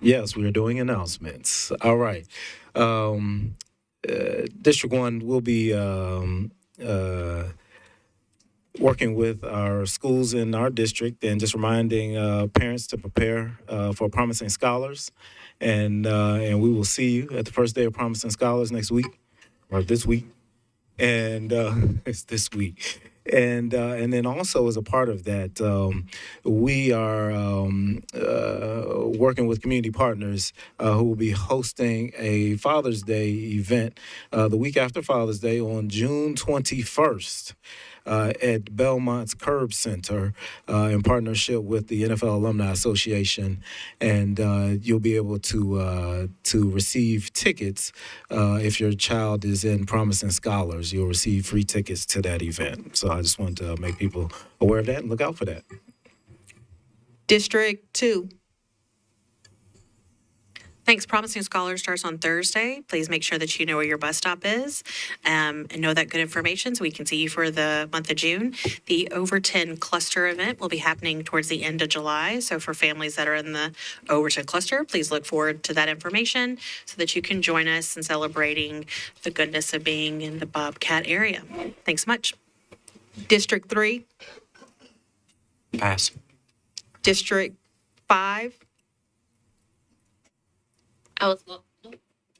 Yes, we are doing announcements. All right. Um, District 1 will be working with our schools in our district and just reminding parents to prepare for Promising Scholars. And we will see you at the first day of Promising Scholars next week or this week. And it's this week. And then also as a part of that, we are working with community partners who will be hosting a Father's Day event the week after Father's Day on June 21st. At Belmont's Curb Center in partnership with the NFL Alumni Association, and you'll be able to receive tickets if your child is in Promising Scholars. You'll receive free tickets to that event. So I just wanted to make people aware of that and look out for that. District 2. Thanks. Promising Scholars starts on Thursday. Please make sure that you know where your bus stop is and know that good information so we can see you for the month of June. The Overton Cluster event will be happening towards the end of July. So for families that are in the Overton Cluster, please look forward to that information so that you can join us in celebrating the goodness of being in the Bobcat area. Thanks so much. District 3. Pass. District 5. Wait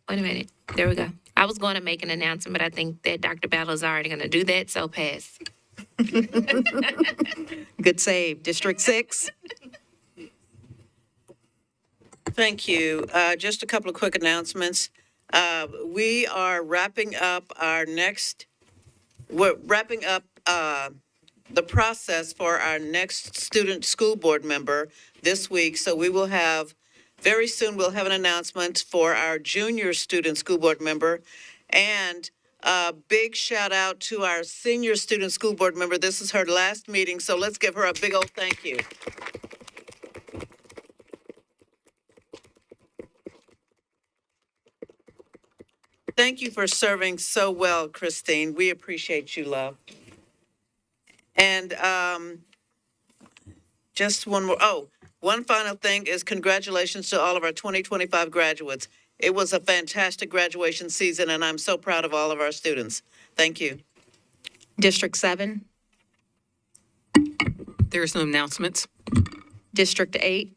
a minute. There we go. I was going to make an announcement, but I think that Dr. Battle is already going to do that, so pass. Good save. District 6. Thank you. Just a couple of quick announcements. We are wrapping up we're wrapping up the process for our next student school board member this week. So we will have, very soon, we'll have an announcement for our junior student school board member. And a big shout out to our senior student school board member. This is her last meeting, so let's give her a big old thank you. Thank you for serving so well, Christine. We appreciate you, love. And just one more. Oh, one final thing is congratulations to all of our 2025 graduates. It was a fantastic graduation season, and I'm so proud of all of our students. Thank you. District 7. There's no announcements. District 8.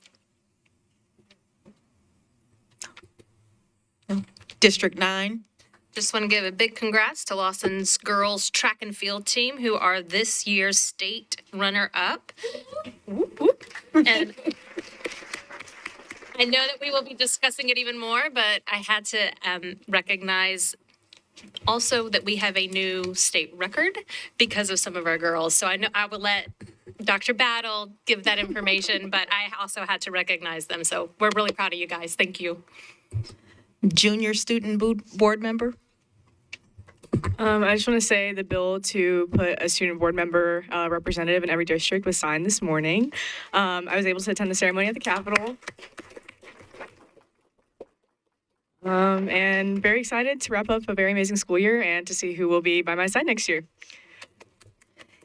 District 9. Just want to give a big congrats to Lawson's girls track and field team, who are this year's state runner-up. And I know that we will be discussing it even more, but I had to recognize also that we have a new state record because of some of our girls. So I know I will let Dr. Battle give that information, but I also had to recognize them. So we're really proud of you guys. Thank you. Junior student board member. I just want to say the bill to put a student board member representative in every district was signed this morning. I was able to attend the ceremony at the Capitol. And very excited to wrap up a very amazing school year and to see who will be by my side next year.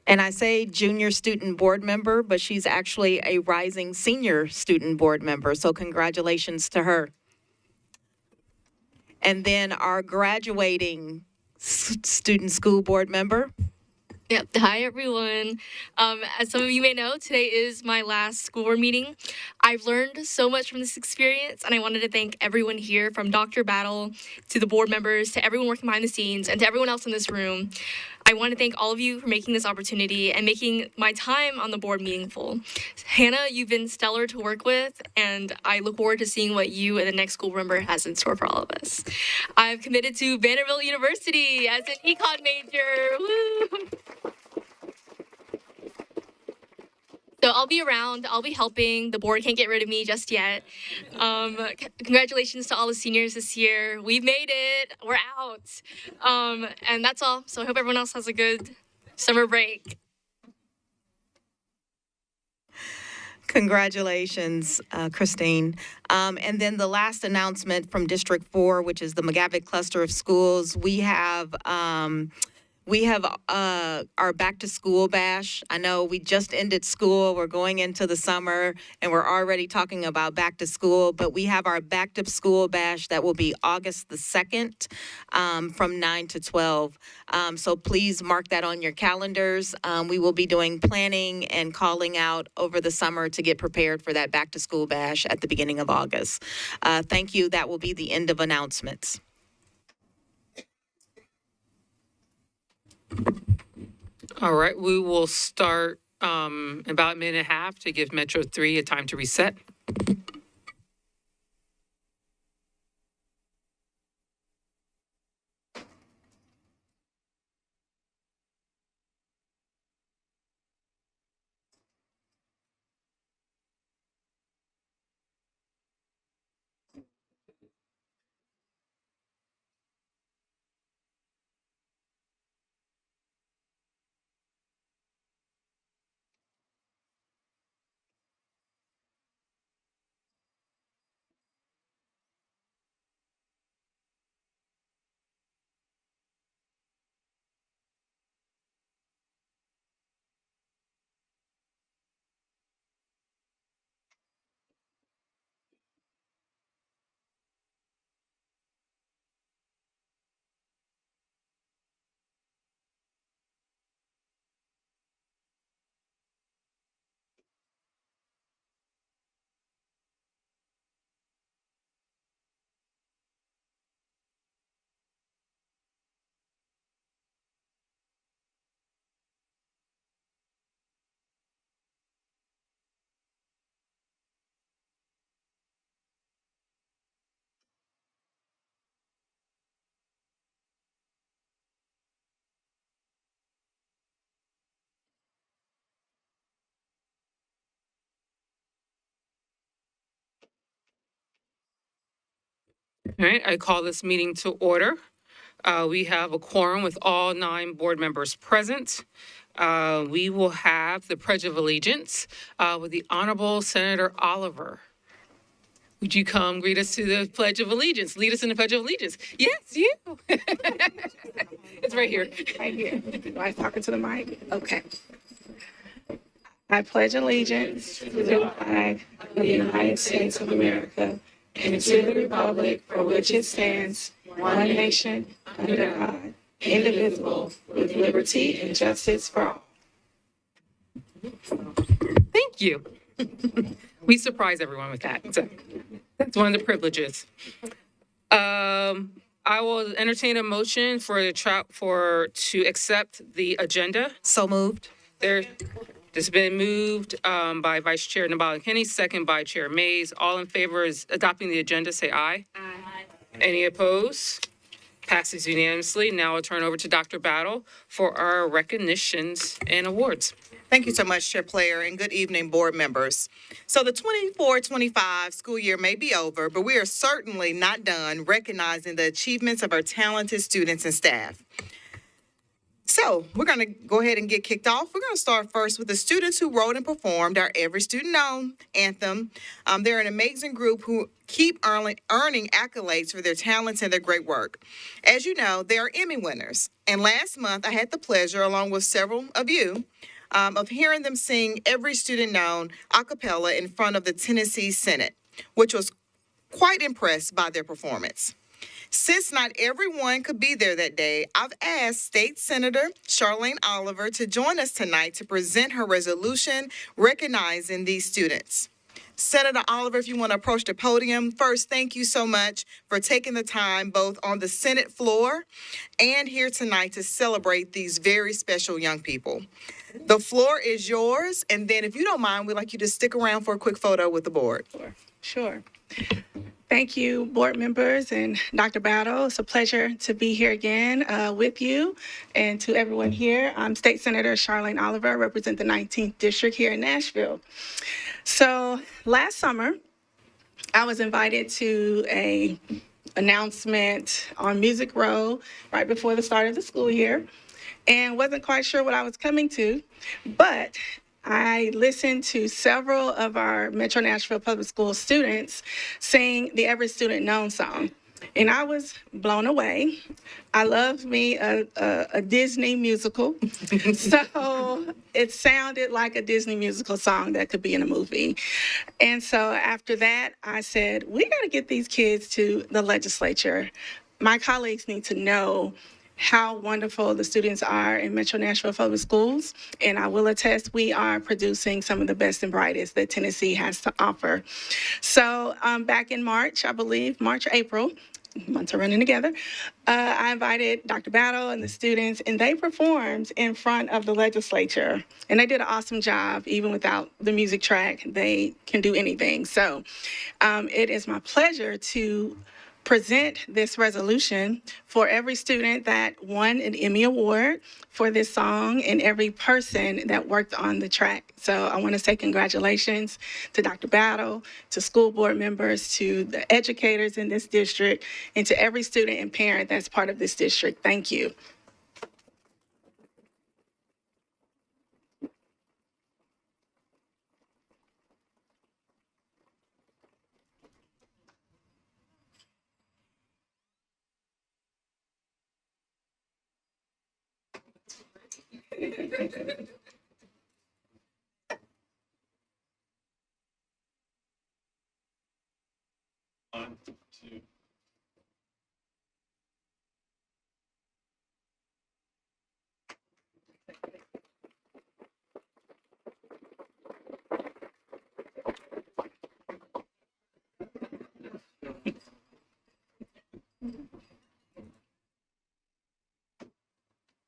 And I say junior student board member, but she's actually a rising senior student board member. So congratulations to her. And then our graduating student school board member. Yep. Hi, everyone. As some of you may know, today is my last school board meeting. I've learned so much from this experience, and I wanted to thank everyone here, from Dr. Battle to the board members, to everyone working behind the scenes, and to everyone else in this room. I want to thank all of you for making this opportunity and making my time on the board meaningful. Hannah, you've been stellar to work with, and I look forward to seeing what you and the next school board member has in store for all of us. I've committed to Vanderbilt University as an econ major. Woo! So I'll be around. I'll be helping. The board can't get rid of me just yet. Congratulations to all the seniors this year. We've made it. We're out. And that's all. So I hope everyone else has a good summer break. Congratulations, Christine. And then the last announcement from District 4, which is the McGavick Cluster of Schools, we have We have our back to school bash. I know we just ended school. We're going into the summer and we're already talking about back to school, but we have our back to school bash that will be August the 2nd from 9 to 12. So please mark that on your calendars. We will be doing planning and calling out over the summer to get prepared for that back to school bash at the beginning of August. Thank you. That will be the end of announcements. All right, we will start in about a minute and a half to give Metro 3 a time to reset. All right, I call this meeting to order. We have a quorum with all 9 board members present. We will have the Pledge of Allegiance with the Honorable Senator Oliver. Would you come greet us to the Pledge of Allegiance? Lead us in the Pledge of Allegiance. Yes, you. It's right here. Right here. Am I talking to the mic? Okay. I pledge allegiance to the flag of the United States of America and to the republic for which it stands, one nation, under God, indivisible, with liberty and justice for all. Thank you. We surprise everyone with that. So that's one of the privileges. I will entertain a motion to accept the agenda. So moved. It's been moved by Vice Chair Nabala-Kenny, second by Chair Mays. All in favor is adopting the agenda, say aye. Aye. Any opposed? Passes unanimously. Now I'll turn over to Dr. Battle for our recognitions and awards. Thank you so much, Chair Player, and good evening, board members. So the 24-25 school year may be over, but we are certainly not done recognizing the achievements of our talented students and staff. So we're going to go ahead and get kicked off. We're going to start first with the students who wrote and performed our Every Student Known anthem. They're an amazing group who keep earning accolades for their talents and their great work. As you know, they are Emmy winners. And last month, I had the pleasure, along with several of you, of hearing them sing Every Student Known a cappella in front of the Tennessee Senate, which was quite impressed by their performance. Since not everyone could be there that day, I've asked State Senator Charlene Oliver to join us tonight to present her resolution recognizing these students. Senator Oliver, if you want to approach the podium. First, thank you so much for taking the time both on the Senate floor and here tonight to celebrate these very special young people. The floor is yours, and then if you don't mind, we'd like you to stick around for a quick photo with the board. Sure. Thank you, board members and Dr. Battle. It's a pleasure to be here again with you and to everyone here. I'm State Senator Charlene Oliver. I represent the 19th District here in Nashville. So last summer, I was invited to an announcement on Music Row right before the start of the school year and wasn't quite sure what I was coming to, but I listened to several of our Metro Nashville Public School students sing the Every Student Known song. and I was blown away. I love me a Disney musical, so it sounded like a Disney musical song that could be in a movie. And so after that, I said, we got to get these kids to the legislature. My colleagues need to know how wonderful the students are in Metro Nashville Public Schools. And I will attest, we are producing some of the best and brightest that Tennessee has to offer. So back in March, I believe, March, April, months are running together, I invited Dr. Battle and the students, and they performed in front of the legislature. And they did an awesome job, even without the music track. They can do anything. So it is my pleasure to present this resolution for every student that won an Emmy Award for this song and every person that worked on the track. So I want to say congratulations to Dr. Battle, to school board members, to the educators in this district, and to every student and parent that's part of this district. Thank you.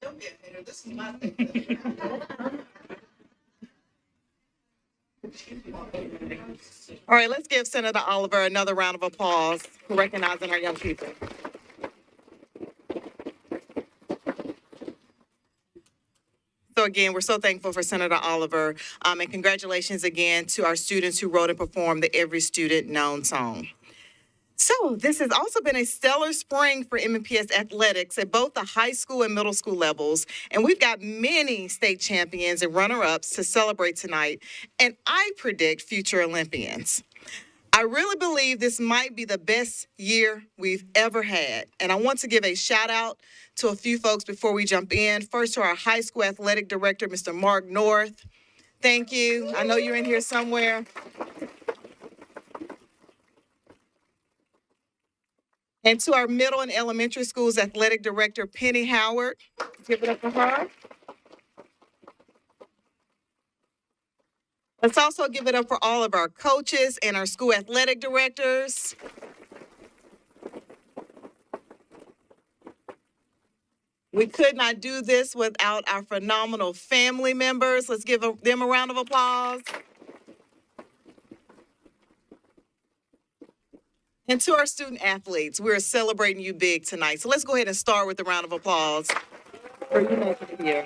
Don't be a hater. This is my thing. All right, let's give Senator Oliver another round of applause for recognizing our young people. So again, we're so thankful for Senator Oliver, and congratulations again to our students who wrote and performed the Every Student Known song. So this has also been a stellar spring for MNPS athletics at both the high school and middle school levels. And we've got many state champions and runner-ups to celebrate tonight. And I predict future Olympians. I really believe this might be the best year we've ever had. And I want to give a shout out to a few folks before we jump in. First to our high school athletic director, Mr. Mark North. Thank you. I know you're in here somewhere. And to our middle and elementary schools athletic director, Penny Howard. Give it up for her. Let's also give it up for all of our coaches and our school athletic directors. We could not do this without our phenomenal family members. Let's give them a round of applause. And to our student athletes, we're celebrating you big tonight. So let's go ahead and start with a round of applause for you making it here.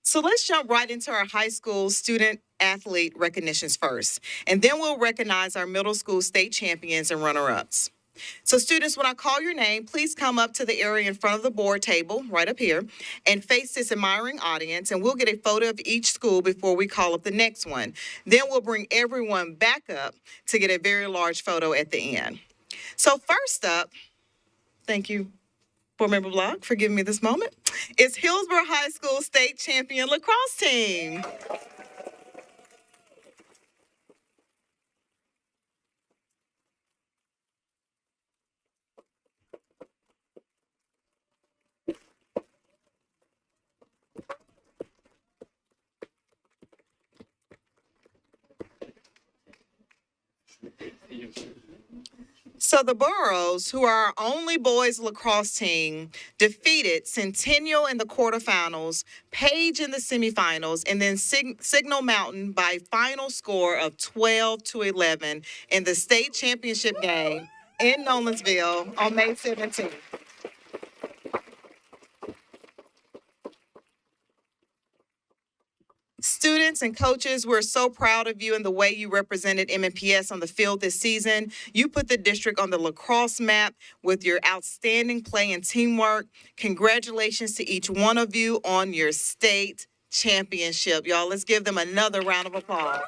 So let's jump right into our high school student athlete recognitions first. And then we'll recognize our middle school state champions and runner-ups. So students, when I call your name, please come up to the area in front of the board table, right up here, and face this admiring audience, and we'll get a photo of each school before we call up the next one. Then we'll bring everyone back up to get a very large photo at the end. So first up, thank you, Board Member Block, for giving me this moment, is Hillsborough High School State Champion Lacrosse Team. So the Boroughs, who are our only boys lacrosse team, defeated Centennial in the quarterfinals, Page in the semifinals, and then Signal Mountain by final score of 12-11 in the state championship game in Nolensville on May 17th. Students and coaches, we're so proud of you and the way you represented MNPS on the field this season. You put the district on the lacrosse map with your outstanding play and teamwork. Congratulations to each one of you on your state championship. Y'all, let's give them another round of applause.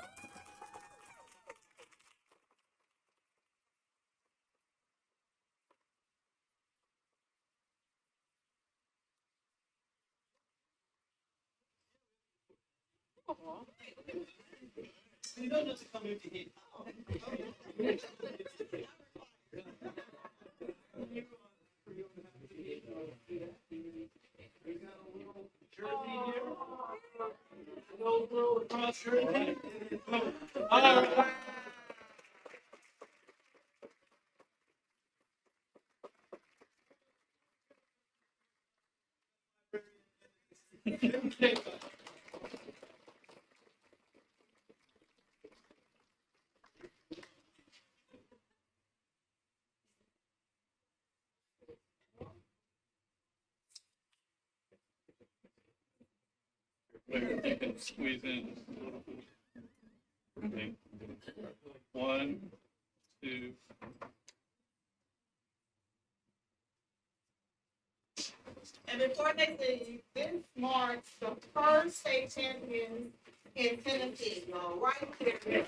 Squeeze in. Okay. 1, 2. And before they leave, this marks the first state champions in Tennessee, y'all, right here.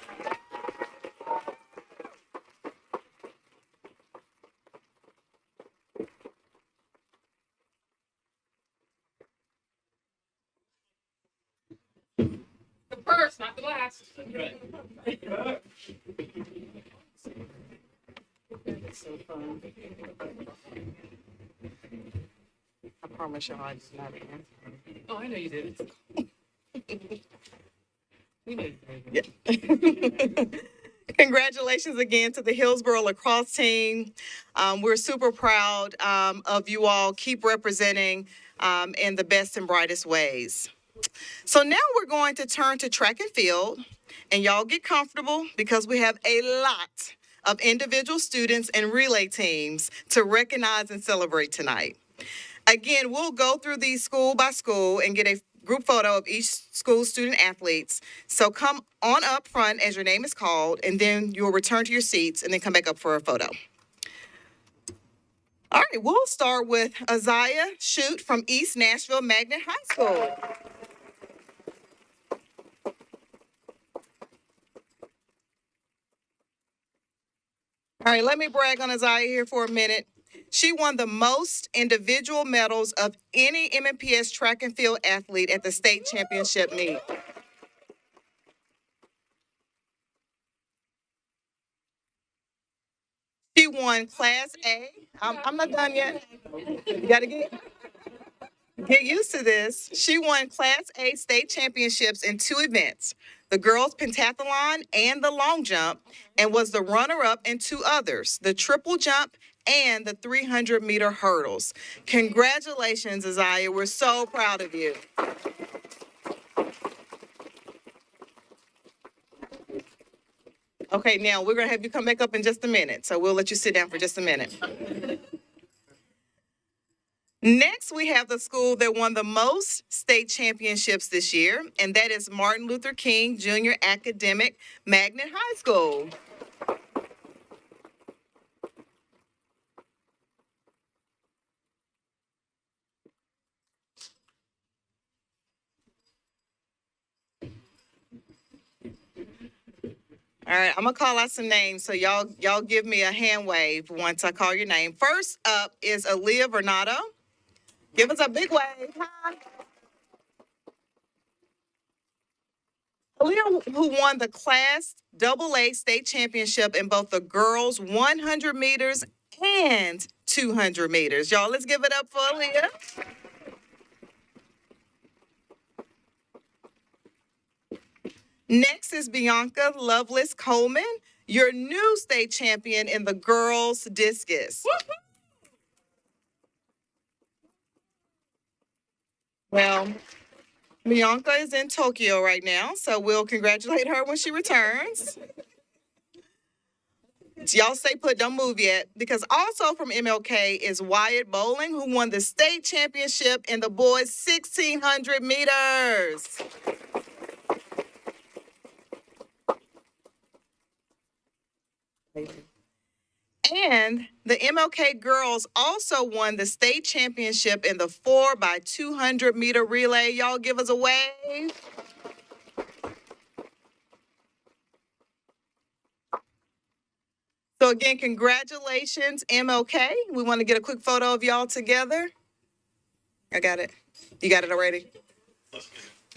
The first, not the last. So fun. I promise y'all I just not answer. Oh, I know you did. We know you did. Yeah. Congratulations again to the Hillsborough lacrosse team. We're super proud of you all. Keep representing in the best and brightest ways. So now we're going to turn to track and field, and y'all get comfortable because we have a lot of individual students and relay teams to recognize and celebrate tonight. Again, we'll go through these school by school and get a group photo of each school student athletes. So come on up front as your name is called, and then you'll return to your seats and then come back up for a photo. All right, we'll start with Isaiah Shute from East Nashville Magnet High School. All right, let me brag on Isaiah here for a minute. She won the most individual medals of any MNPS track and field athlete at the state championship meet. She won Class A. I'm not done yet. You got to get used to this. She won Class A state championships in 2 events, the girls pentathlon and the long jump, and was the runner-up in 2 others, the triple jump and the 300-meter hurdles. Congratulations, Isaiah. We're so proud of you. Okay, now we're going to have you come back up in just a minute, so we'll let you sit down for just a minute. Next, we have the school that won the most state championships this year, and that is Martin Luther King Jr. Academic Magnet High School. All right, I'm gonna call out some names, so y'all give me a hand wave once I call your name. First up is Aaliyah Vernado. Give us a big wave. Hi. Aaliyah, who won the Class AA state championship in both the girls 100 meters and 200 meters. Y'all, let's give it up for Aaliyah. Next is Bianca Lovelace Coleman, your new state champion in the girls discus. Well, Bianca is in Tokyo right now, so we'll congratulate her when she returns. Y'all stay put, don't move yet, because also from MLK is Wyatt Bowling, who won the state championship in the boys 1,600 meters. And the MLK girls also won the state championship in the 4x200 meter relay. Y'all give us a wave. So again, congratulations, MLK. We want to get a quick photo of y'all together. I got it. You got it already?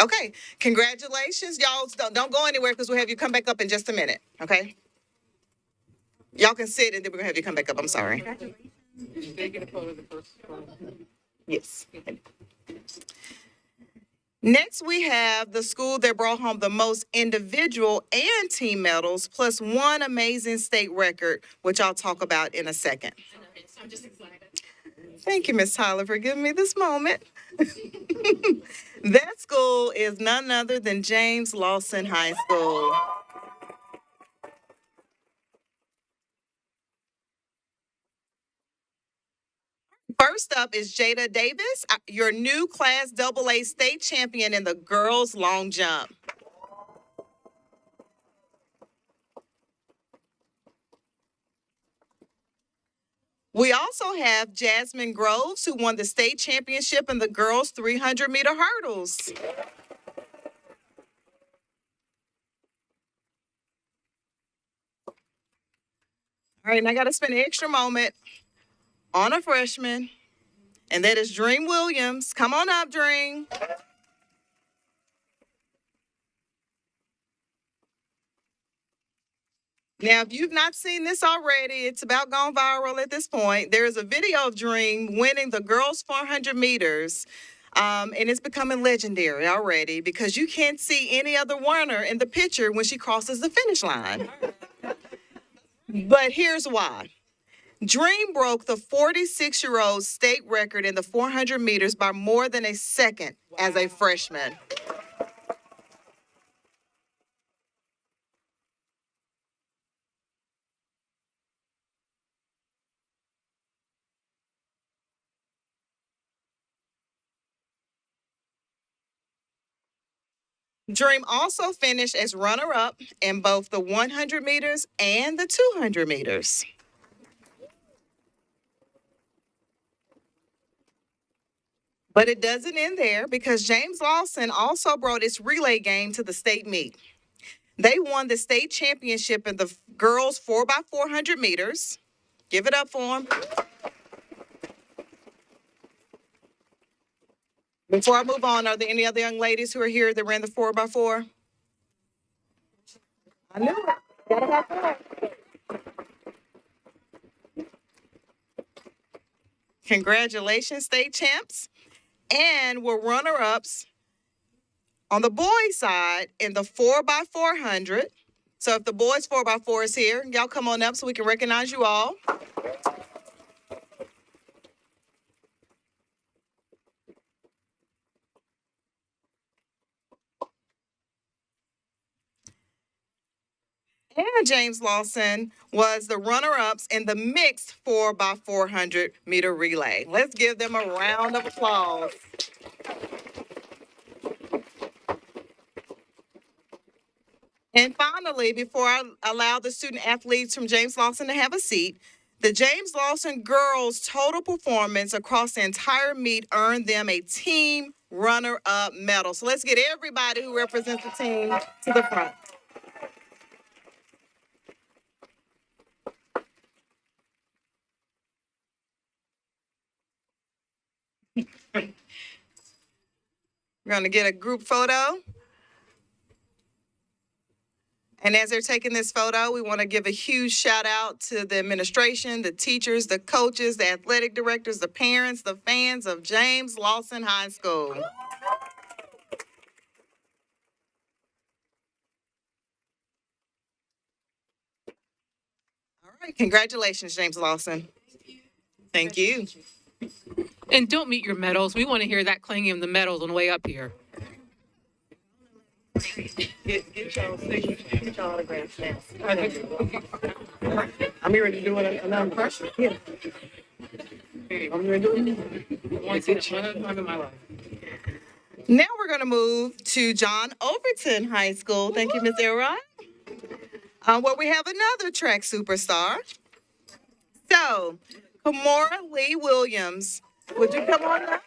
Okay, congratulations. Y'all don't go anywhere because we'll have you come back up in just a minute, okay? Y'all can sit and then we're gonna have you come back up. I'm sorry. Yes. Next, we have the school that brought home the most individual and team medals, plus one amazing state record, which I'll talk about in a second. I'm just excited. Thank you, Ms. Tyler, for giving me this moment. That school is none other than James Lawson High School. First up is Jada Davis, your new Class AA state champion in the girls' long jump. We also have Jasmine Groves, who won the state championship in the girls' 300-meter hurdles. All right, and I got to spend an extra moment on a freshman, and that is Dream Williams. Come on up, Dream. Now, if you've not seen this already, it's about gone viral at this point. There is a video of Dream winning the girls' 400 meters, and it's becoming legendary already because you can't see any other winner in the picture when she crosses the finish line. But here's why. Dream broke the 46-year-old state record in the 400 meters by more than a second as a freshman. Dream also finished as runner-up in both the 100 meters and the 200 meters. But it doesn't end there because James Lawson also brought its relay game to the state meet. They won the state championship in the girls 4x400 meters. Give it up for them. Before I move on, are there any other young ladies who are here that ran the 4x4? I knew it. Gotta have fun. Congratulations, state champs. And we're runner-ups on the boys' side in the 4x400. So if the boys 4x4 is here, y'all come on up so we can recognize you all. And James Lawson was the runner-ups in the mixed 4x400 meter relay. Let's give them a round of applause. And finally, before I allow the student athletes from James Lawson to have a seat, the James Lawson girls' total performance across the entire meet earned them a team runner-up medal. So let's get everybody who represents the team to the front. We're going to get a group photo. And as they're taking this photo, we want to give a huge shout out to the administration, the teachers, the coaches, the athletic directors, the parents, the fans of James Lawson High School. All right, congratulations, James Lawson. Thank you. And don't meet your medals. We want to hear that clanging of the medals on the way up here. Get y'all signature, get y'all autographs now. I'm here to do another person. Yeah. I'm here to do it. Once in time in my life. Now we're going to move to John Overton High School. Thank you, Ms. Elrod. Where we have another track superstar. So, Kamora Lee Williams, would you come on up?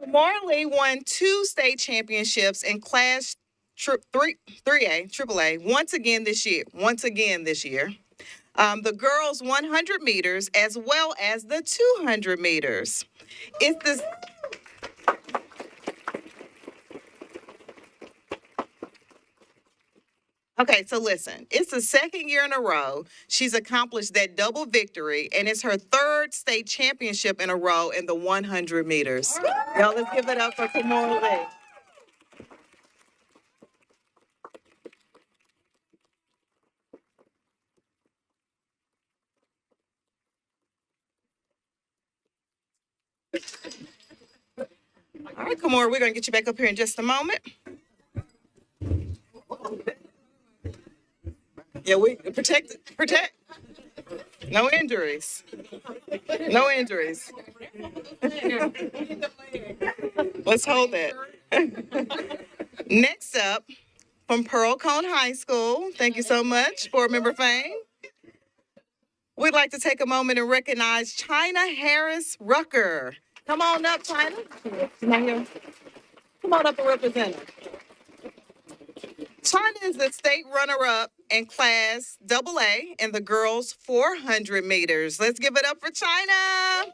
Kamora Lee won 2 state championships in Class 3A, AAA, once again this year. the girls 100 meters as well as the 200 meters. It's the Okay, so listen, it's the second year in a row she's accomplished that double victory, and it's her third state championship in a row in the 100 meters. Y'all, let's give it up for Kamora Lee. All right, Kamora, we're going to get you back up here in just a moment. Yeah, we protect. No injuries. No injuries. Let's hold that. Next up, from Pearl Cone High School, thank you so much, Board Member Fain. We'd like to take a moment and recognize China Harris Rucker. Come on up, China. Come on up and represent her. China is the state runner-up in class AA in the girls 400 meters. Let's give it up for China.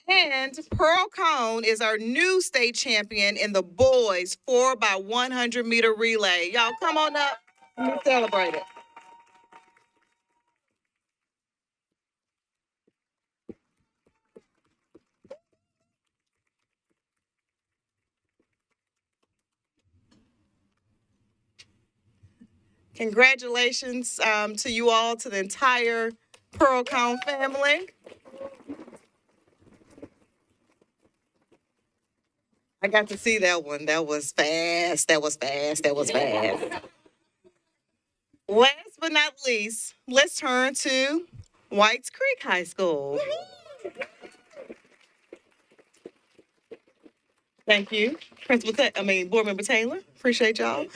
And Pearl Cone is our new state champion in the boys 4x100 meter relay. Y'all come on up and celebrate it. Congratulations to you all, to the entire Pearl Cone family. I got to see that one. That was fast. That was fast. Last but not least, let's turn to Whites Creek High School. Thank you, Board Member Taylor. Appreciate y'all.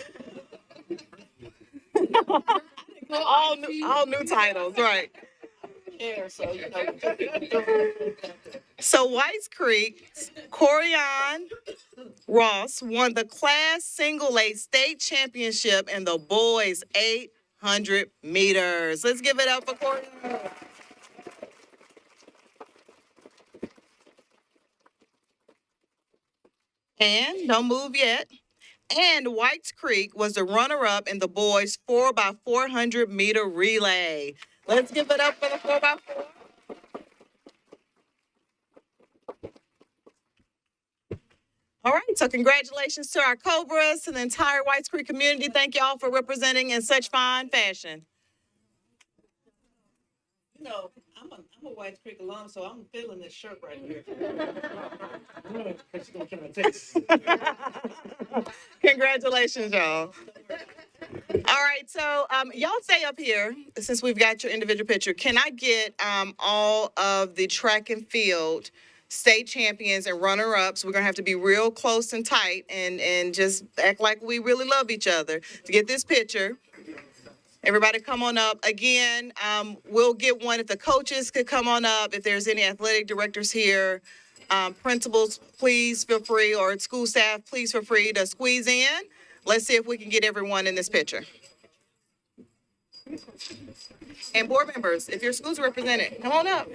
all new titles, right? So Whites Creek, Corian Ross won the class single A state championship in the boys 800 meters. Let's give it up for Corian. And don't move yet. And Whites Creek was the runner-up in the boys 4x400 meter relay. Let's give it up for the 4x4. All right, so congratulations to our Cobras, to the entire Whites Creek community. Thank y'all for representing in such fine fashion. You know, I'm a White Creek alum, so I'm feeling this shirt right here. Congratulations, y'all. All right, so y'all stay up here since we've got your individual picture. Can I get all of the track and field state champions and runner-ups? We're gonna have to be real close and tight and just act like we really love each other to get this picture. Everybody come on up. Again, we'll get one if the coaches could come on up, if there's any athletic directors here. Principals, please feel free, or school staff, please feel free to squeeze in. Let's see if we can get everyone in this picture. And board members, if your school's represented, come on up.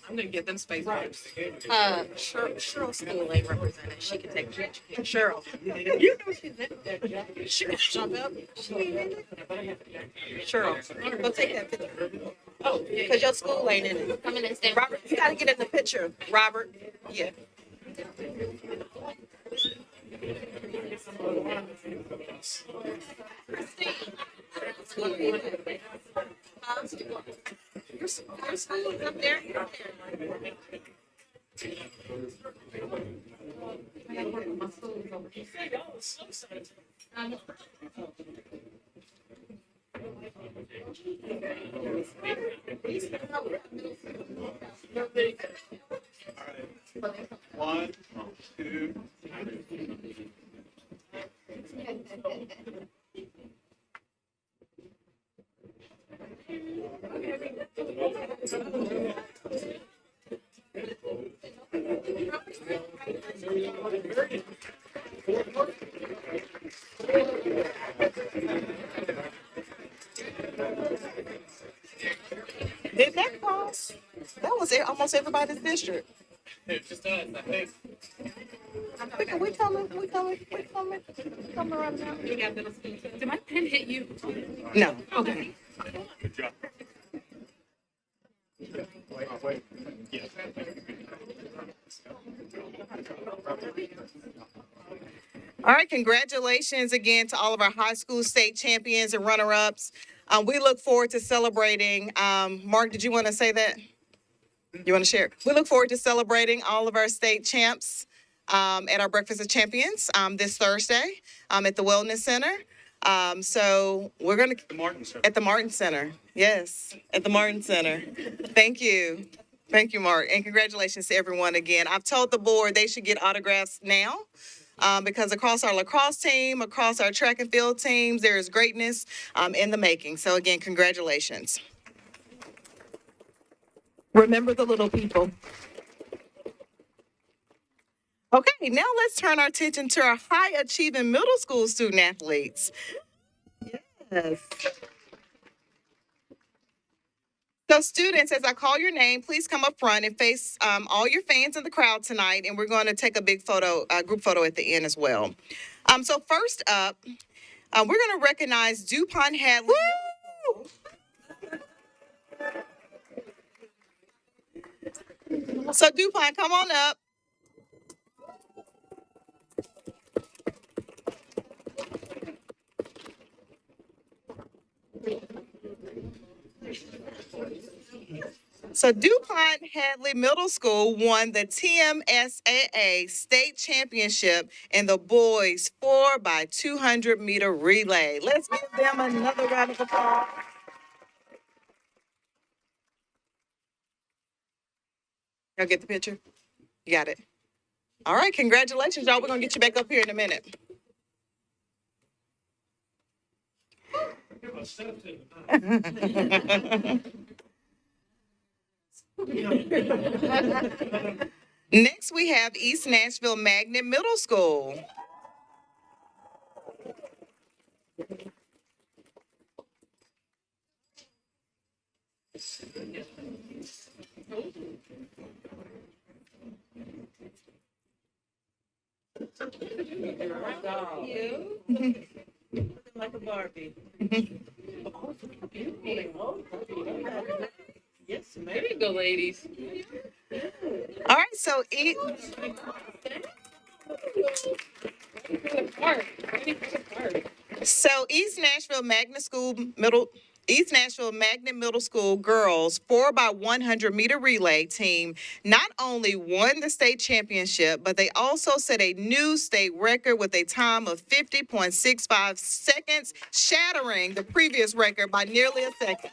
I'm gonna give them space. Cheryl's school ain't represented. She can take a picture. Cheryl. You know she's in there. She can jump up. She ain't in it. Cheryl, go take that picture. Oh, because your school ain't in it. Come in and stand. Robert, you gotta get in the picture. Robert, yeah. Your school is up there. One, two, Did that cross? That was almost everybody's district. Just us, I think. We coming, we coming, we coming. Coming around now. Did my pen hit you? No. Okay. Good job. All right, congratulations again to all of our high school state champions and runner-ups. We look forward to celebrating. Mark, did you want to say that? You want to share? We look forward to celebrating all of our state champs at our Breakfast of Champions this Thursday at the Wellness Center. So we're going to Martin, sir. at the Martin Center. Yes, at the Martin Center. Thank you. Thank you, Mark. And congratulations to everyone again. I've told the board they should get autographs now. Because across our lacrosse team, across our track and field teams, there is greatness in the making. So again, congratulations. Remember the little people. Okay, now let's turn our attention to our high achieving middle school student athletes. Yes. So students, as I call your name, please come up front and face all your fans in the crowd tonight, and we're going to take a big photo, group photo at the end as well. So first up, we're going to recognize DuPont Hadley. So DuPont, come on up. So DuPont Hadley Middle School won the TMSAA state championship in the boys 4x200 meter relay. Let's give them another round of applause. Y'all get the picture? You got it. All right, congratulations, y'all. We're gonna get you back up here in a minute. Next, we have East Nashville Magnet Middle School. Like a Barbie. Yes, There you go, ladies. All right, so East Nashville Magnet Middle School girls 4x100 meter relay team not only won the state championship, but they also set a new state record with a time of 50.65 seconds, shattering the previous record by nearly a second.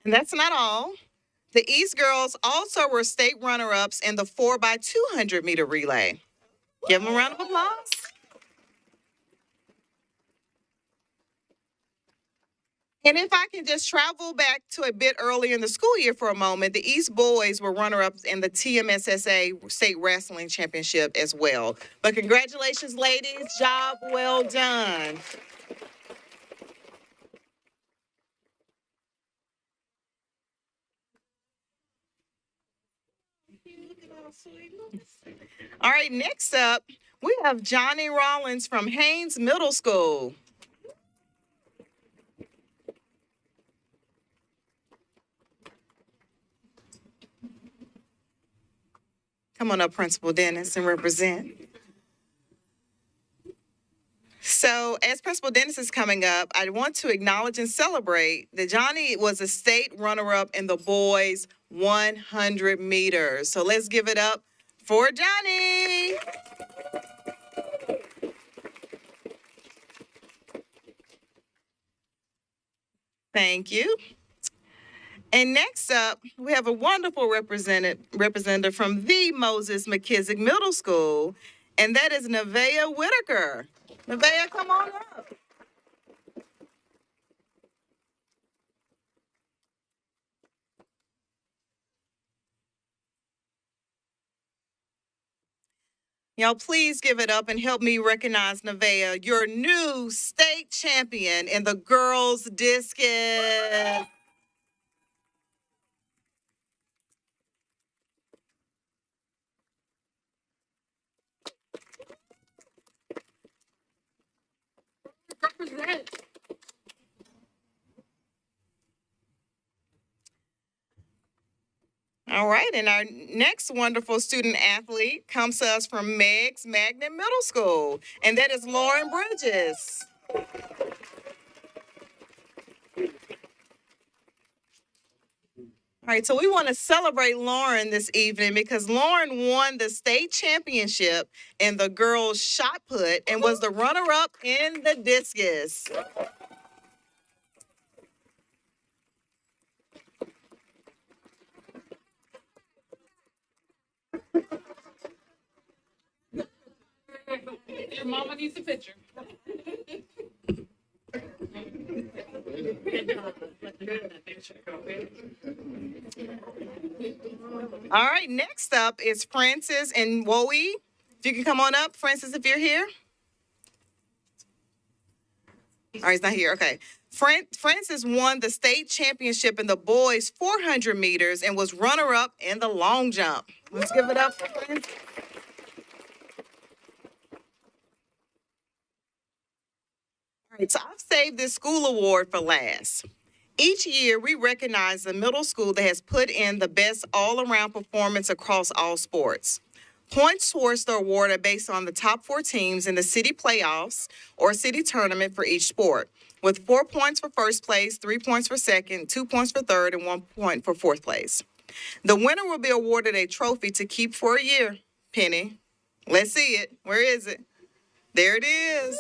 And that's not all. The East girls also were state runner-ups in the 4x200 meter relay. Give them a round of applause. And if I can just travel back to a bit earlier in the school year for a moment, the East boys were runner-ups in the TMSSA State Wrestling Championship as well. But congratulations, ladies. Job well done. All right, next up, we have Johnny Rollins from Haynes Middle School. Come on up, Principal Dennis, and represent. So as Principal Dennis is coming up, I want to acknowledge and celebrate that Johnny was a state runner-up in the boys 100 meters. So let's give it up for Johnny. Thank you. And next up, we have a wonderful representative from the Moses McKissick Middle School, and that is Nevaeh Whitaker. Nevaeh, come on up. Y'all, please give it up and help me recognize Nevaeh, your new state champion in the girls' discus. All right, and our next wonderful student athlete comes to us from Meg's Magnet Middle School, and that is Lauren Bridges. All right, so we want to celebrate Lauren this evening because Lauren won the state championship in the girls' shot put and was the runner-up in the discus. Your mama needs a picture. All right, next up is Francis and Woe. If you can come on up, Francis, if you're here. All right, he's not here. Okay. Francis won the state championship in the boys 400 meters and was runner-up in the long jump. Let's give it up for Francis. All right, so I've saved this school award for last. Each year, we recognize the middle school that has put in the best all-around performance across all sports. Points towards the award are based on the top 4 teams in the city playoffs or city tournament for each sport, with 4 points for first place, 3 points for second, 2 points for third, and 1 point for fourth place. The winner will be awarded a trophy to keep for a year. Penny, let's see it. Where is it? There it is.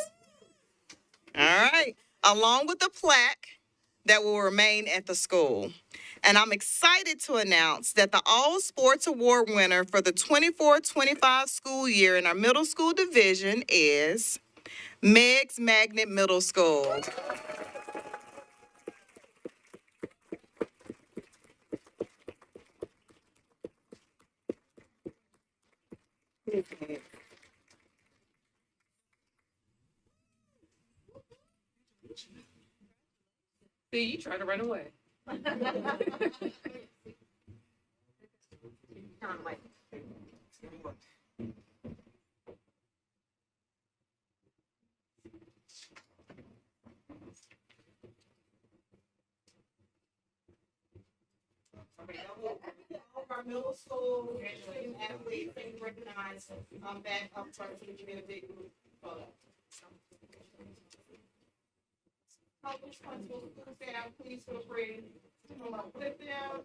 All right. Along with the plaque that will remain at the school. And I'm excited to announce that the All Sports Award winner for the 24-25 school year in our middle school division is Meg's Magnet Middle School. See, you try to run away. Our middle school athletes being recognized back up front for the community photo. Please feel free to flip them.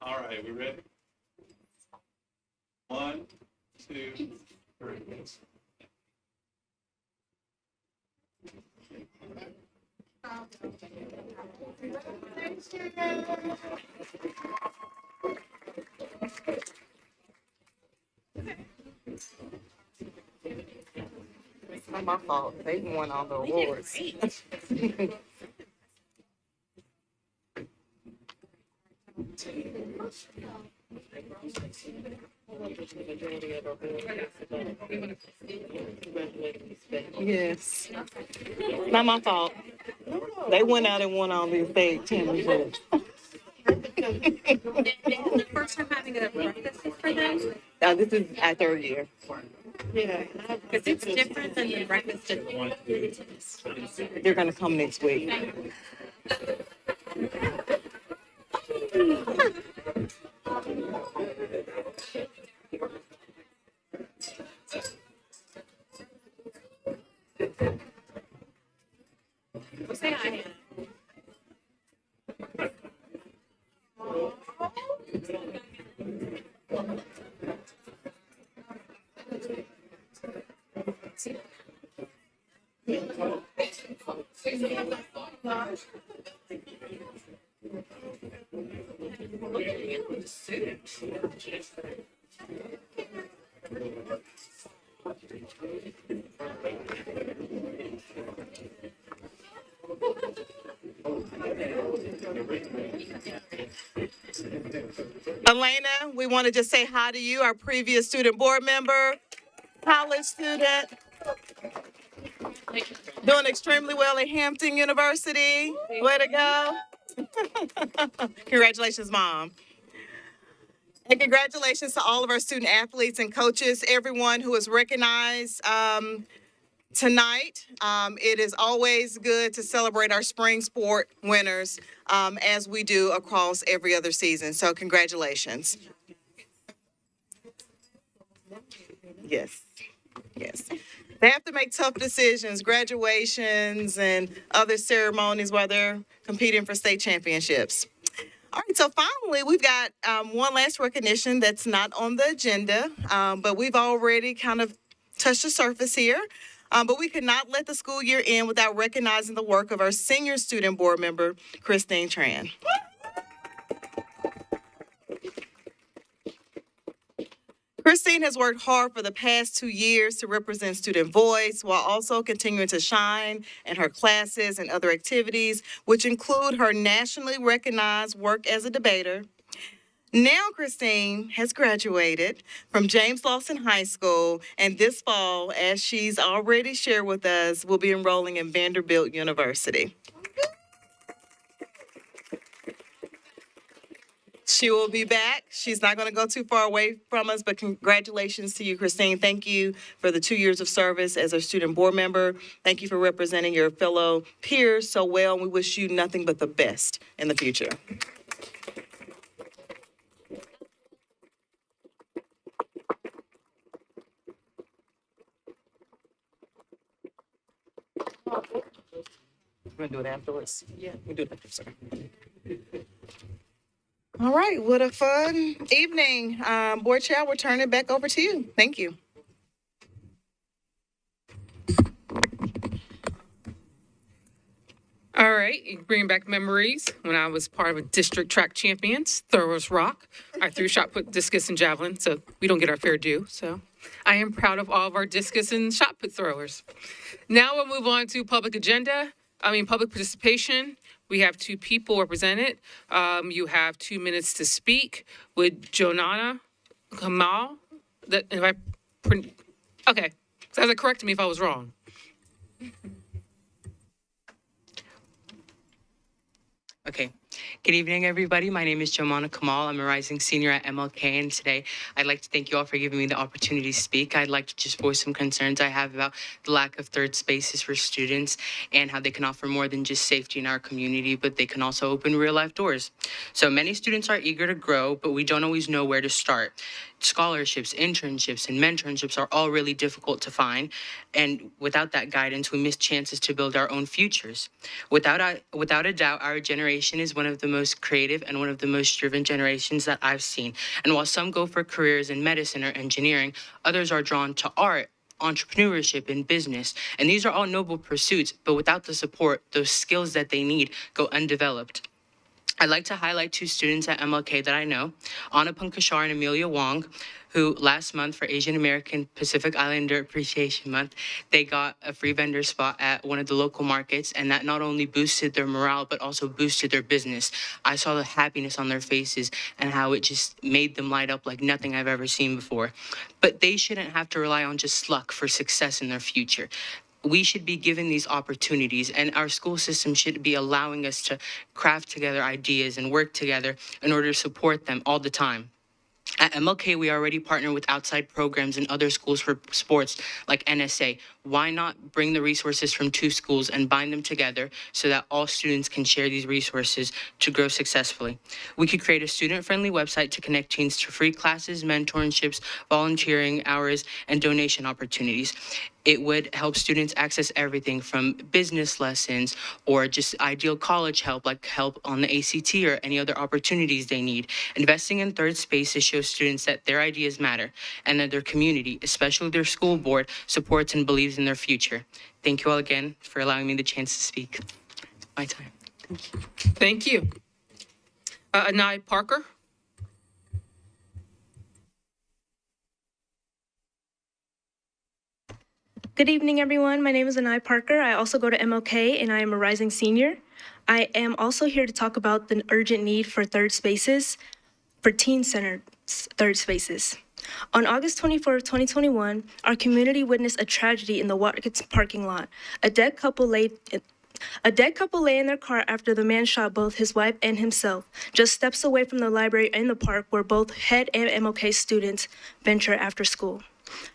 All right, we ready? 1, 2, 3. It's not my fault. They won all the awards. Yes. Not my fault. They went out and won all these state championships. The first time having a breakfast for them? This is our 3rd year. Yeah. Because it's different than the breakfast. They're going to come next week. Say hi. Elena, we want to just say hi to you, our previous student board member, college student, doing extremely well at Hampton University. Way to go. Congratulations, Mom. And congratulations to all of our student athletes and coaches, everyone who is recognized tonight. It is always good to celebrate our spring sport winners as we do across every other season. So congratulations. Yes, yes. They have to make tough decisions, graduations and other ceremonies while they're competing for state championships. All right, so finally, we've got one last recognition that's not on the agenda, but we've already kind of touched the surface here. But we could not let the school year end without recognizing the work of our senior student board member, Christine Tran. Christine has worked hard for the past 2 years to represent student voice while also continuing to shine in her classes and other activities, which include her nationally recognized work as a debater. Now Christine has graduated from James Lawson High School, and this fall, as she's already shared with us, will be enrolling in Vanderbilt University. She will be back. She's not going to go too far away from us, but congratulations to you, Christine. Thank you for the 2 years of service as a student board member. Thank you for representing your fellow peers so well, and we wish you nothing but the best in the future. We're going to do it afterwards? Yeah, we'll do it afterwards. All right, what a fun evening. Board Chair, we'll turn it back over to you. Thank you. All right, bringing back memories when I was part of a district track champions, Throwers Rock. I threw shot put, discus, and javelin, so we don't get our fair due. So I am proud of all of our discus and shot put throwers. Now we'll move on to public participation. We have 2 people represented. You have 2 minutes to speak with Jonana Kamal. Okay, so correct me if I was wrong. Okay. Good evening, everybody. My name is Jomana Kamal. I'm a rising senior at MLK, and today I'd like to thank you all for giving me the opportunity to speak. I'd like to just voice some concerns I have about the lack of third spaces for students and how they can offer more than just safety in our community, but they can also open real-life doors. So many students are eager to grow, but we don't always know where to start. Scholarships, internships, and mentorships are all really difficult to find, and without that guidance, we miss chances to build our own futures. Without a doubt, our generation is one of the most creative and one of the most driven generations that I've seen. And while some go for careers in medicine or engineering, others are drawn to art, entrepreneurship, and business. And these are all noble pursuits, but without the support, those skills that they need go undeveloped. I'd like to highlight 2 students at MLK that I know, Anna Punkashar and Amelia Wong, who last month for Asian American Pacific Islander Appreciation Month, they got a free vendor spot at one of the local markets, and that not only boosted their morale, but also boosted their business. I saw the happiness on their faces and how it just made them light up like nothing I've ever seen before. But they shouldn't have to rely on just luck for success in their future. We should be given these opportunities, and our school system should be allowing us to craft together ideas and work together in order to support them all the time. At MLK, we already partner with outside programs and other schools for sports like NSA. Why not bring the resources from two schools and bind them together so that all students can share these resources to grow successfully? We could create a student-friendly website to connect teens to free classes, mentorships, volunteering hours, and donation opportunities. It would help students access everything from business lessons or just ideal college help, like help on the ACT or any other opportunities they need. Investing in third spaces shows students that their ideas matter and that their community, especially their school board, supports and believes in their future. Thank you all again for allowing me the chance to speak. It's my time. Thank you. Anai Parker. Good evening, everyone. My name is Anai Parker. I also go to MLK, and I am a rising senior. I am also here to talk about the urgent need for third spaces, for teen-centered third spaces. On August 24th, 2021, our community witnessed a tragedy in the Watkins parking lot. A dead couple lay in their car after the man shot both his wife and himself, just steps away from the library in the park where both Head and MLK students venture after school.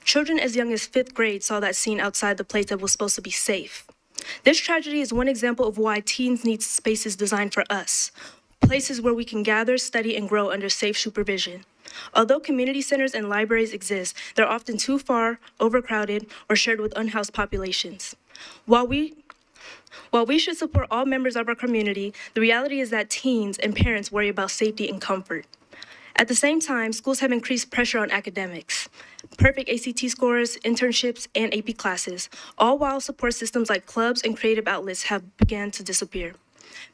Children as young as 5th grade saw that scene outside the place that was supposed to be safe. This tragedy is one example of why teens need spaces designed for us, places where we can gather, study, and grow under safe supervision. Although community centers and libraries exist, they're often too far, overcrowded, or shared with unhoused populations. While we should support all members of our community, the reality is that teens and parents worry about safety and comfort. At the same time, schools have increased pressure on academics, perfect ACT scores, internships, and AP classes, all while support systems like clubs and creative outlets have begun to disappear.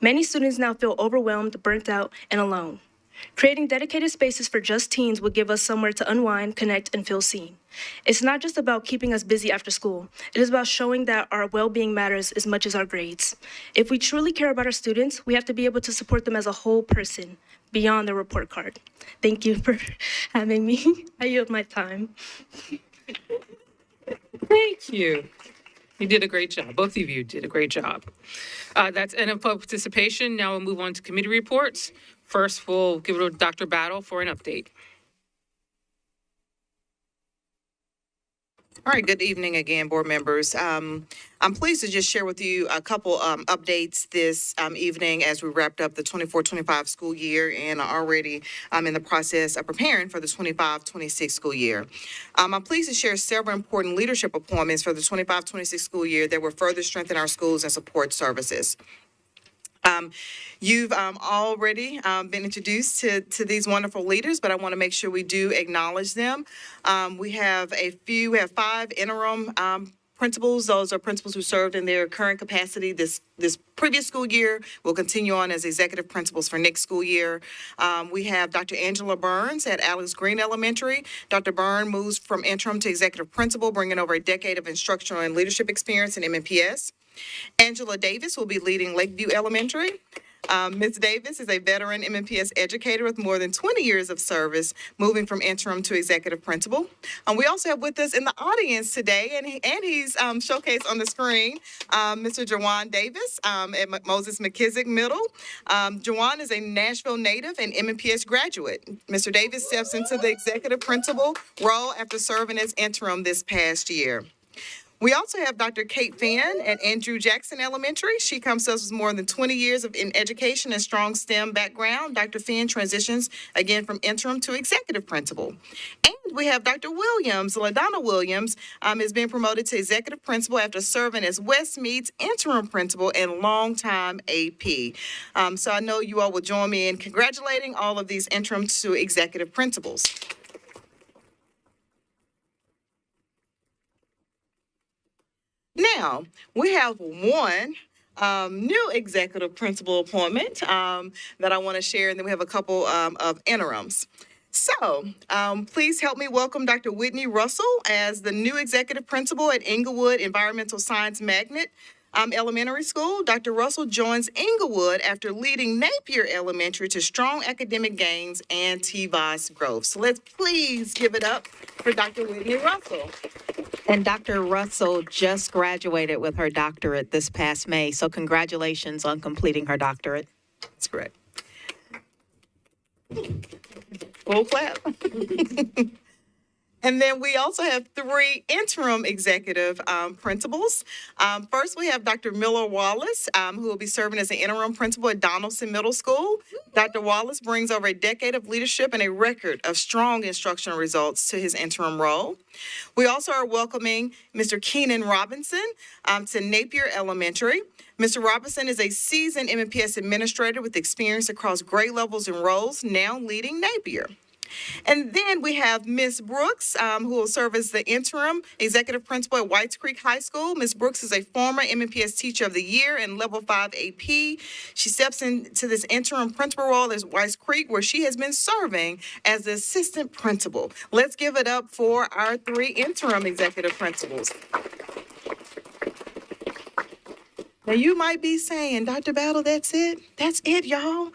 Many students now feel overwhelmed, burnt out, and alone. Creating dedicated spaces for just teens would give us somewhere to unwind, connect, and feel seen. It's not just about keeping us busy after school. It is about showing that our well-being matters as much as our grades. If we truly care about our students, we have to be able to support them as a whole person, beyond the report card. Thank you for having me. I yield my time. Thank you. You did a great job. Both of you did a great job. That's end of public participation. Now we'll move on to committee reports. First, we'll give it to Dr. Battle for an update. All right, good evening again, board members. I'm pleased to just share with you a couple updates this evening as we wrapped up the 24-25 school year and are already in the process of preparing for the 25-26 school year. I'm pleased to share several important leadership appointments for the 25-26 school year that will further strengthen our schools and support services. You've already been introduced to these wonderful leaders, but I want to make sure we do acknowledge them. We have 5 interim principals. Those are principals who served in their current capacity this previous school year, will continue on as executive principals for next school year. We have Dr. Angela Burns at Alex Green Elementary. Dr. Burns moves from interim to executive principal, bringing over a decade of instructional and leadership experience in MNPS. Angela Davis will be leading Lakeview Elementary. Ms. Davis is a veteran MNPS educator with more than 20 years of service, moving from interim to executive principal. We also have with us in the audience today, and he's showcased on the screen, Mr. Jawan Davis at Moses McKissick Middle. Jawan is a Nashville native and MNPS graduate. Mr. Davis steps into the executive principal role after serving as interim this past year. We also have Dr. Kate Finn at Andrew Jackson Elementary. She comes to us with more than 20 years in education and strong STEM background. Dr. Finn transitions again from interim to executive principal. And we have Dr. Williams, LaDonna Williams, is being promoted to executive principal after serving as Westmead's interim principal and longtime AP. So I know you all will join me in congratulating all of these interim to executive principals. Now, we have one new executive principal appointment that I want to share, and then we have a couple of interims. So, please help me welcome Dr. Whitney Russell as the new executive principal at Inglewood Environmental Science Magnet Elementary School. Dr. Russell joins Inglewood after leading Napier Elementary to strong academic gains and TVOS growth. So let's please give it up for Dr. Whitney Russell. And Dr. Russell just graduated with her doctorate this past May, so congratulations on completing her doctorate. That's correct. Full clap. And then we also have 3 interim executive principals. First, we have Dr. Miller Wallace, who will be serving as the interim principal at Donaldson Middle School. Dr. Wallace brings over a decade of leadership and a record of strong instructional results to his interim role. We also are welcoming Mr. Keenan Robinson to Napier Elementary. Mr. Robinson is a seasoned MNPS administrator with experience across grade levels and roles, now leading Napier. And then we have Ms. Brooks, who will serve as the interim executive principal at Whites Creek High School. Ms. Brooks is a former MNPS Teacher of the Year and Level 5 AP. She steps into this interim principal role at Whites Creek, where she has been serving as the assistant principal. Let's give it up for our 3 interim executive principals. Now, you might be saying, Dr. Battle, that's it? That's it, y'all?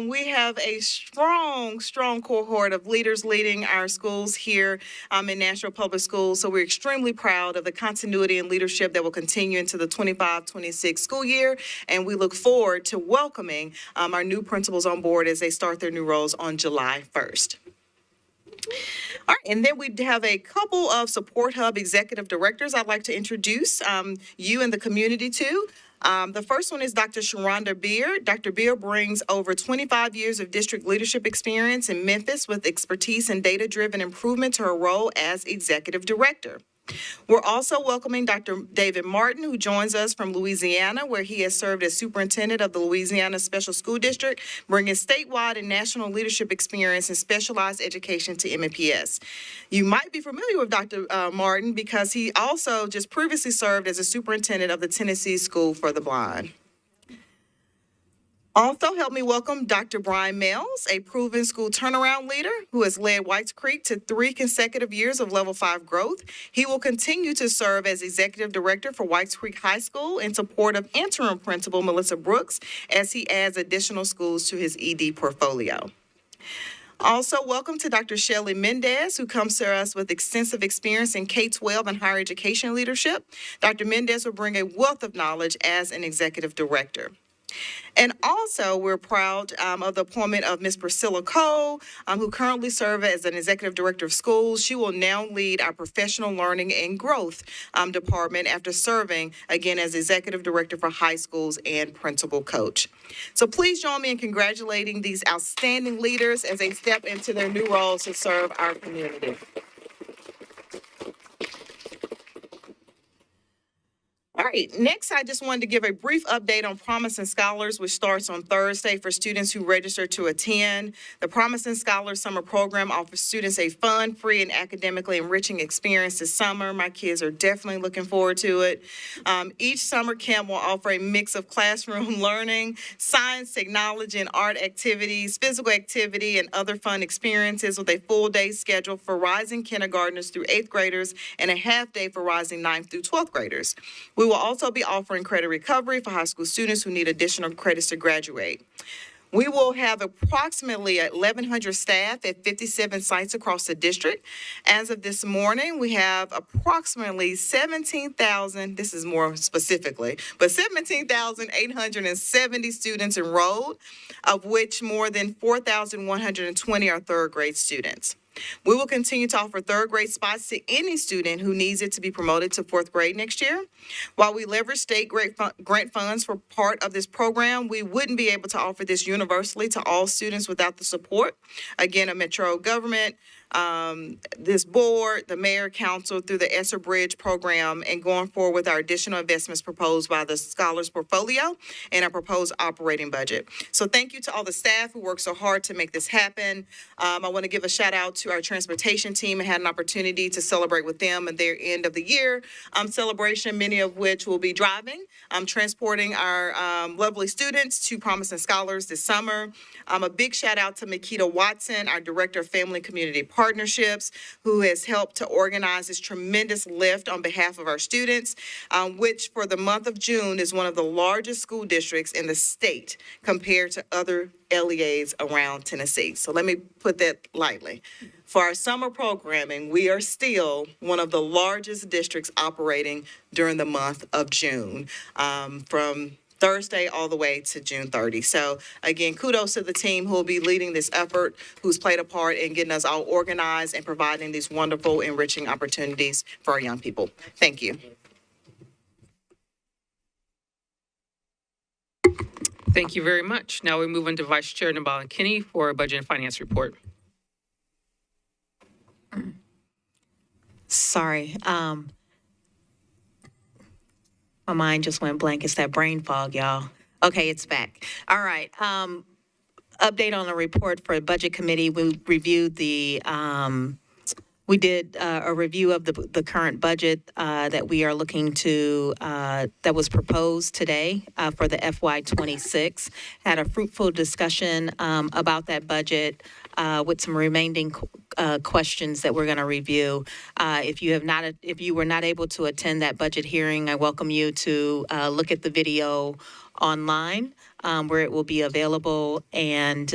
We have a strong cohort of leaders leading our schools here in Nashville Public Schools. So we're extremely proud of the continuity and leadership that will continue into the 25-26 school year. And we look forward to welcoming our new principals on board as they start their new roles on July 1st. All right, and then we have a couple of Support Hub executive directors I'd like to introduce you and the community to. The first one is Dr. Sharonda Beard. Dr. Beard brings over 25 years of district leadership experience in Memphis with expertise in data-driven improvement to her role as executive director. We're also welcoming Dr. David Martin, who joins us from Louisiana, where he has served as superintendent of the Louisiana Special School District, bringing statewide and national leadership experience in specialized education to MNPS. You might be familiar with Dr. Martin because he also just previously served as a superintendent of the Tennessee School for the Blind. Also, help me welcome Dr. Brian Mills, a proven school turnaround leader who has led Whites Creek to 3 consecutive years of Level 5 growth. He will continue to serve as Executive Director for Whites Creek High School in support of interim principal Melissa Brooks as he adds additional schools to his ED portfolio. Also, welcome to Dr. Shelley Mendez, who comes to us with extensive experience in K-12 and higher education leadership. Dr. Mendez will bring a wealth of knowledge as an Executive Director. And also, we're proud of the appointment of Ms. Priscilla Cole, who currently serves as an Executive Director of Schools. She will now lead our Professional Learning and Growth department after serving, again, as Executive Director for High Schools and Principal Coach. So please join me in congratulating these outstanding leaders as they step into their new roles to serve our community. All right, next, I just wanted to give a brief update on Promising Scholars, which starts on Thursday for students who register to attend. The Promising Scholars Summer Program offers students a fun, free, and academically enriching experience this summer. My kids are definitely looking forward to it. Each summer camp will offer a mix of classroom learning, science, technology, and art activities, physical activity, and other fun experiences with a full day schedule for rising kindergartners through 8th graders and a half day for rising 9th through 12th graders. We will also be offering credit recovery for high school students who need additional credits to graduate. We will have approximately 1,100 staff at 57 sites across the district. As of this morning, we have approximately 17,000, this is more specifically, but 17,870 students enrolled, of which more than 4,120 are third grade students. We will continue to offer third grade spots to any student who needs it to be promoted to 4th grade next year. While we leverage state grant funds for part of this program, we wouldn't be able to offer this universally to all students without the support, again, of Metro government, this board, the mayor, council, through the ESSER Bridge program, and going forward with our additional investments proposed by the Scholars Portfolio and our proposed operating budget. So thank you to all the staff who worked so hard to make this happen. I want to give a shout out to our transportation team. I had an opportunity to celebrate with them at their end of the year celebration, many of which will be driving, transporting our lovely students to Promising Scholars this summer. A big shout out to Makita Watson, our Director of Family and Community Partnerships, who has helped to organize this tremendous lift on behalf of our students, which for the month of June is one of the largest school districts in the state compared to other LEAs around Tennessee. So let me put that lightly. For our summer programming, we are still one of the largest districts operating during the month of June, from Thursday all the way to June 30. So again, kudos to the team who will be leading this effort, who's played a part in getting us all organized and providing these wonderful, enriching opportunities for our young people. Thank you. Thank you very much. Now we move on to Vice Chair Nabala Kinney for a Budget and Finance report. Sorry. My mind just went blank. It's that brain fog, y'all. Okay, it's back. All right. Update on the report for Budget Committee. We reviewed we did a review of the current budget that we are looking to, that was proposed today for the FY26. Had a fruitful discussion about that budget with some remaining questions that we're going to review. If you were not able to attend that budget hearing, I welcome you to look at the video online where it will be available, and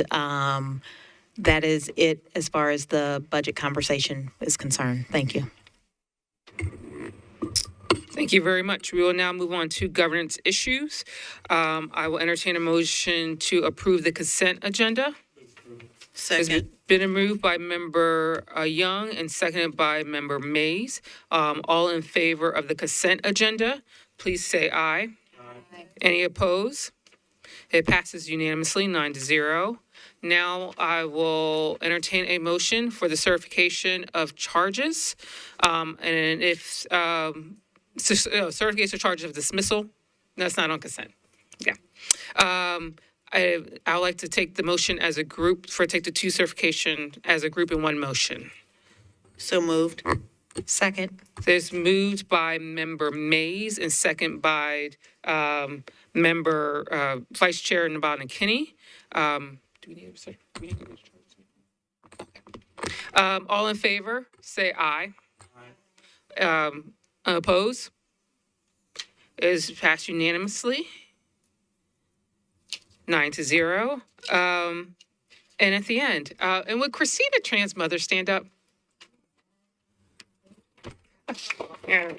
that is it as far as the budget conversation is concerned. Thank you. Thank you very much. We will now move on to governance issues. I will entertain a motion to approve the consent agenda. Second. It's been moved by Member Young and seconded by Member Mays. All in favor of the consent agenda, please say aye. Aye. Any opposed? It passes unanimously, 9-0. Now I will entertain a motion for the certification of charges. And if certification of charges of dismissal, that's not on consent. Yeah. I would like to take the motion as a group take the two certification as a group in one motion. So moved. Second. There's moved by Member Mays and second by Member Vice Chair Nabala Kinney. Do we need a second? All in favor, say aye. Aye. Oppose? Is passed unanimously. 9-0. And at the end, and would Christina Tran's mother stand up? Yeah.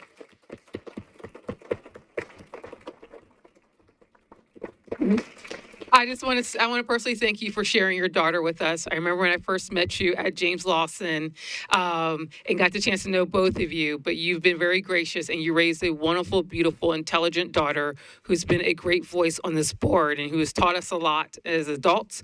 I want to personally thank you for sharing your daughter with us. I remember when I first met you at James Lawson and got the chance to know both of you, but you've been very gracious and you raised a wonderful, beautiful, intelligent daughter who's been a great voice on this board and who has taught us a lot as adults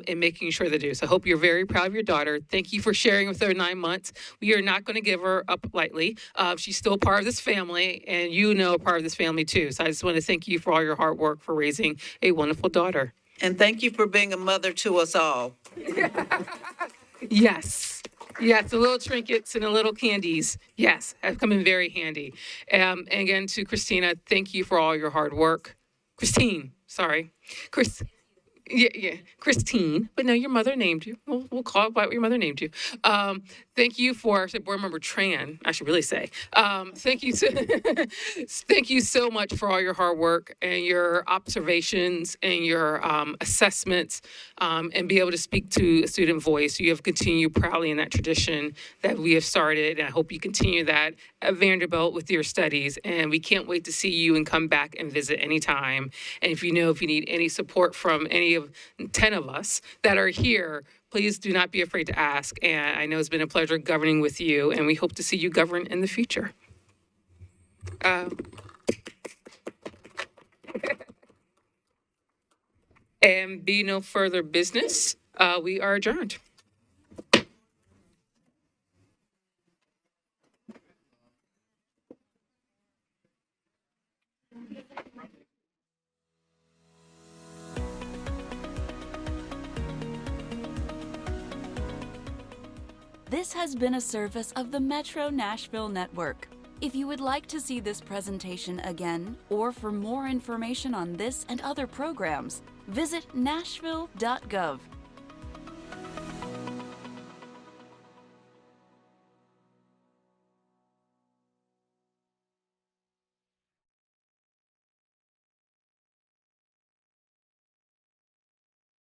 in making sure they do. So I hope you're very proud of your daughter. Thank you for sharing with her 9 months. We are not going to give her up lightly. She's still part of this family, and you know a part of this family too. So I just want to thank you for all your hard work for raising a wonderful daughter. And thank you for being a mother to us all. Yes. Yes, the little trinkets and the little candies, yes, have come in very handy. And again, to Christina, thank you for all your hard work. Christine, sorry. Yeah, Christine. But no, your mother named you. We'll call it by what your mother named you. Thank you for, I said Board Member Tran, I should really say. Thank you so much for all your hard work and your observations and your assessments and be able to speak to a student voice. You have continued proudly in that tradition that we have started, and I hope you continue that at Vanderbilt with your studies. And we can't wait to see you and come back and visit anytime. And if you need any support from any of 10 of us that are here, please do not be afraid to ask. And I know it's been a pleasure governing with you, and we hope to see you govern in the future. And be no further business, we are adjourned. This has been a service of the Metro Nashville Network. If you would like to see this presentation again, or for more information on this and other programs, visit nashville.gov.